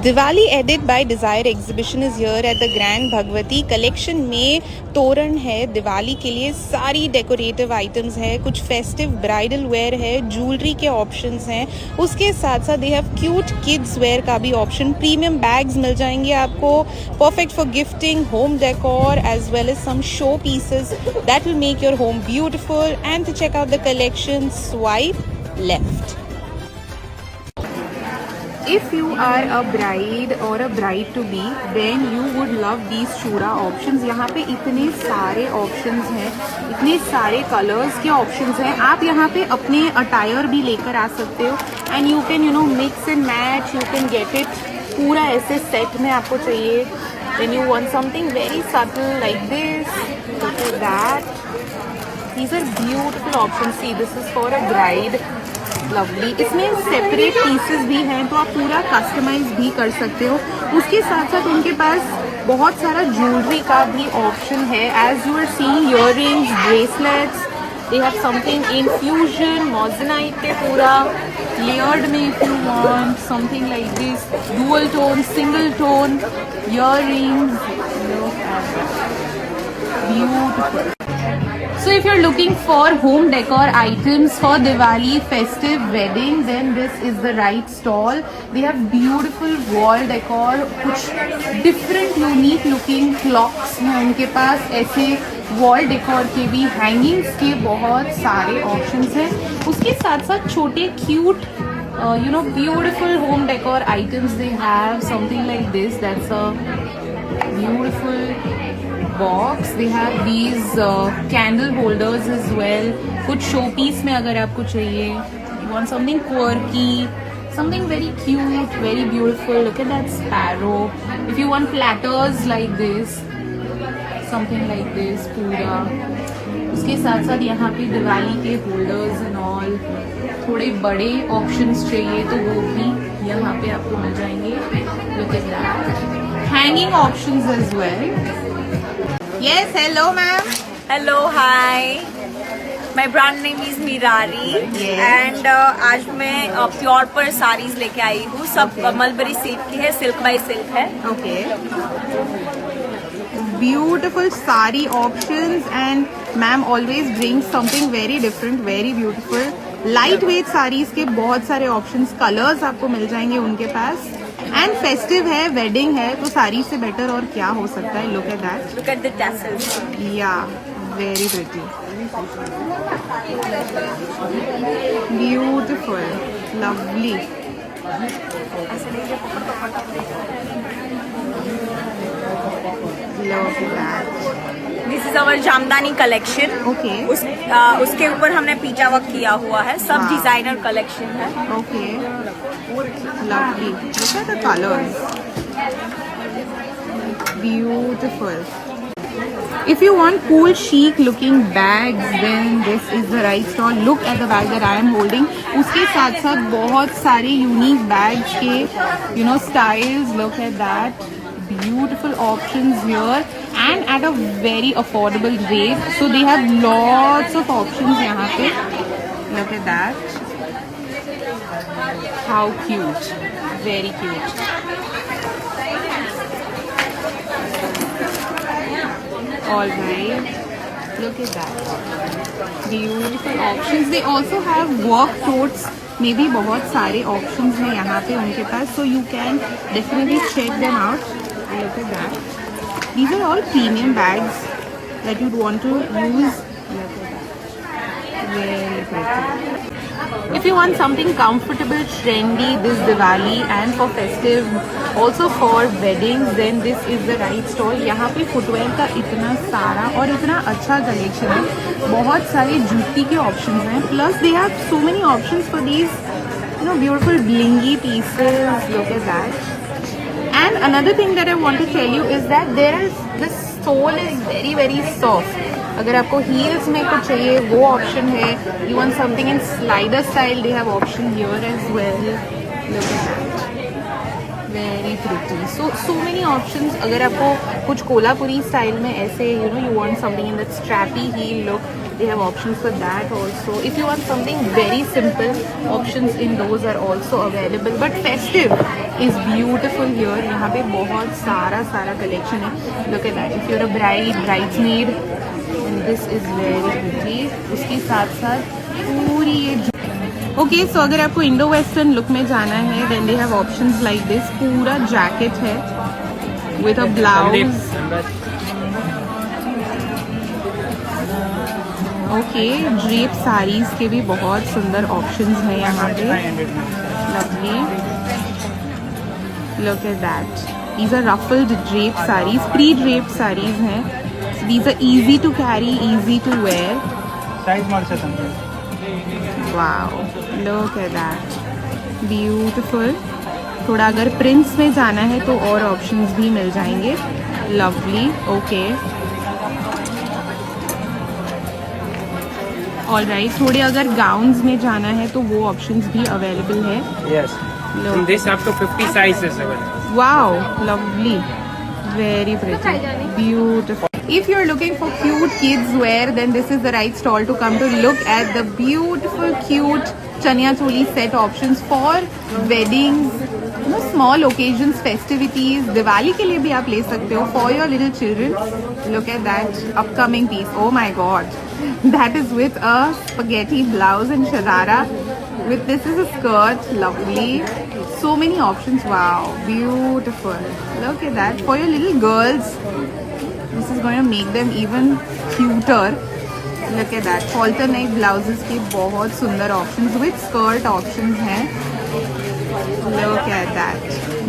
Diwali edit bye desire exhibition is here at the grand Bhagwati. Collection में तोरण है, दिवाली के लिए सारी डेकोरेटिव आइटम्स है, कुछ फेस्टिव ब्राइडल वेयर है, ज्वेलरी के ऑप्शंस हैं, उसके साथ साथ they have cute kids wear का भी ऑप्शन। प्रीमियम बैग्स मिल जाएंगे आपको, perfect for gifting, home decor as well as some showpieces that will make your home beautiful. And to check out the collection, swipe left. If you are a bride or a bride to be, then you would love these चूड़ा options। यहाँ पे इतने सारे options हैं, इतने सारे colors के options हैं। आप यहाँ पे अपने attire भी लेकर आ सकते हो and you can mix and match, you can get it पूरा ऐसे set में आपको चाहिए। Then you want something very subtle like this, look at that. These are beautiful options. See, this is for a bride. Lovely. इसमें separate pieces भी हैं तो आप पूरा कस्टमाइज भी कर सकते हो। उसके साथ साथ उनके पास बहुत सारा ज्वेलरी का भी ऑप्शन है। As you are seeing earrings, bracelets, they have something in fusion, moissanite पे पूरा लेयर्ड में if you want something like this, dual tone, single tone earrings, beautiful. So if you're looking for home decor items for Diwali, festive, wedding, then this is the right stall. They have beautiful wall decor, कुछ different unique looking clocks हैं उनके पास, ऐसे wall decor के भी, hangings के बहुत सारे options हैं। उसके साथ साथ छोटे cute beautiful home decor items they have, something like this, that's a beautiful box. They have these candle holders as well. कुछ शो पीस में अगर आपको चाहिए, you want something quirky, something very cute, very beautiful. Look at that sparrow. If you want platters like this, something like this पूरा। उसके साथ साथ यहाँ पे दिवाली के होल्डर्स एंड ऑल, थोड़े बड़े ऑप्शंस चाहिए तो वो भी यहाँ पे आपको मिल जाएंगे। Look at that. Hanging options as well. Yes, hello ma'am. Hello, hi. My brand name is Mirari. Yes. And आज मैं प्योर पर साड़ीज लेके आई हूँ। सब मलबरी सिल्क की है, सिल्क बाय सिल्क है। Okay. Beautiful sari options and ma'am always brings something very different, very beautiful. Lightweight sarees के बहुत सारे options, colors आपको मिल जाएंगे उनके पास। एंड फेस्टिव है, वेडिंग है, तो साड़ी से बेटर और क्या हो सकता है। Look at that, look at the tassels, या very pretty, beautiful, lovely. Look at that. This is our jamdani collection. Okay. उसके ऊपर हमने पीचा वर्क किया हुआ है, सब डिजाइनर कलेक्शन है। Okay, lovely. Look at the colors. Beautiful. If you want cool chic looking bags, then this is the right stall. Look at the bag that I am holding. उसके साथ साथ बहुत सारे unique bags के styles. Look at that. Beautiful options here and at a very affordable rate. So they have lots of options यहाँ पे. Look at that. How cute, very cute. All right, look at that, beautiful options. They also have work totes, maybe बहुत सारे options हैं यहाँ पे उनके पास, so you can definitely check them out. Look at that. These are all premium bags that you'd want to use. Look at that, very pretty. If you want something comfortable, trendy this Diwali and for festive, also for weddings, then this is the right stall. यहाँ पे footwear का इतना सारा और इतना अच्छा collection है, बहुत सारे जूती के options हैं, plus they have so many options for these beautiful blingy pieces. Look at that. And another thing that I want to tell you is that the sole is very very soft. अगर आपको heels में कुछ चाहिए वो option है। You want something in slider style, they have option here as well. Look at that, very pretty. So many options. अगर आपको कुछ कोल्हापुरी स्टाइल में ऐसे you want something in that strappy heel look, They have options for that also. If you want something very simple, options in those are also available. But festive is beautiful here. यहाँ पे बहुत सारा collection है. Look at that. If you're a bride, bridesmaid, and this is very pretty. उसके साथ साथ पूरी ये ओके सो अगर आपको इंडो वेस्टर्न लुक में जाना है then they have options like this. पूरा जैकेट है with a blouse. Okay drape saris के भी बहुत सुंदर ऑप्शंस हैं यहाँ पे. Lovely. Look at that. These are ruffled drape saris. Pre drape saris हैं. These are easy to carry, easy to wear. Size mark wow look at that. Beautiful. थोड़ा अगर प्रिंट्स में जाना है तो और ऑप्शंस भी मिल जाएंगे. लवली. Okay all right. थोड़े अगर गाउन्स में जाना है तो वो ऑप्शंस भी अवेलेबल है. Yes. From this up to 50 sizes available. Wow lovely. Very pretty, beautiful. If you're looking for cute kids wear, then this is the right stall to come to look at the beautiful, cute chaniya choli set options for weddings, small occasions, festivities. Diwali के लिए भी आप ले सकते हो for your little children. Look at that upcoming piece. Oh my God, that is with a spaghetti blouse and sharara. With this is a skirt. Lovely. So many options. Wow, beautiful. Look at that for your little girls. This is going to make them even cuter. Look at that. Halter neck blouses के बहुत सुंदर options with skirt options हैं. Look at that.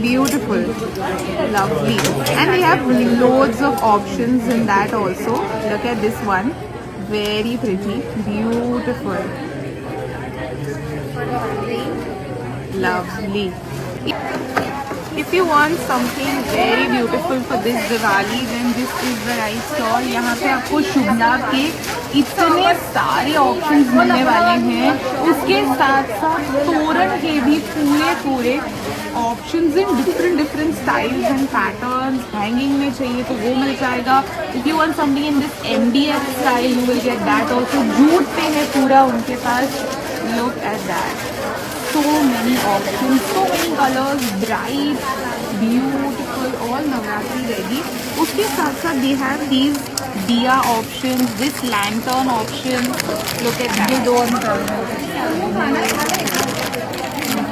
Beautiful. Lovely. And they have loads of options in that also. Look at this one. Very pretty. Beautiful. Lovely. If you want something very beautiful for this Diwali, then this is the right stall. यहाँ पे आपको शुभ लाभ के इतने सारे options मिलने वाले हैं. उसके साथ साथ तोरण के भी पूरे options in different styles and patterns. Hanging में चाहिए तो वो मिल जाएगा. If you want something in this MDF style you will get that also. Jute पे है पूरा उनके पास. Look at that. So many options, so many colors, bright, beautiful, all Navratri ready. उसके साथ साथ they have these diya options, this lantern option. Look at that. ये दो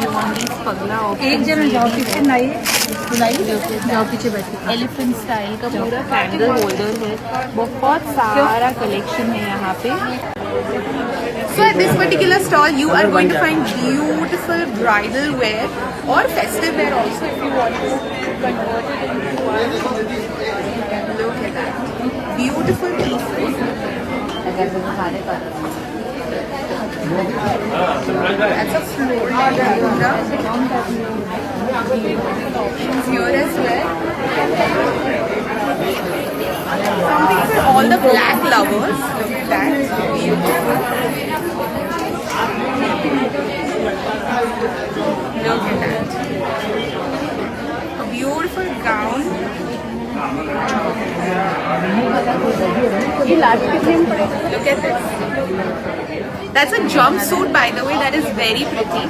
you want these पगला options. एक जन जाओ पीछे नहीं जाओ पीछे बैठे. एलिफेंट स्टाइल का पूरा कैंडल होल्डर है. बहुत सारा कलेक्शन है यहाँ पे. So at this particular stall, you are going to find beautiful bridal wear or festive wear also if you want to convert it into one. Look at that. Beautiful pieces. That's a floral options here as well. Something for all the black lovers. Look at that. Beautiful. Look at that. A beautiful gown. Look at this. That's a jumpsuit, by the way. That is very pretty.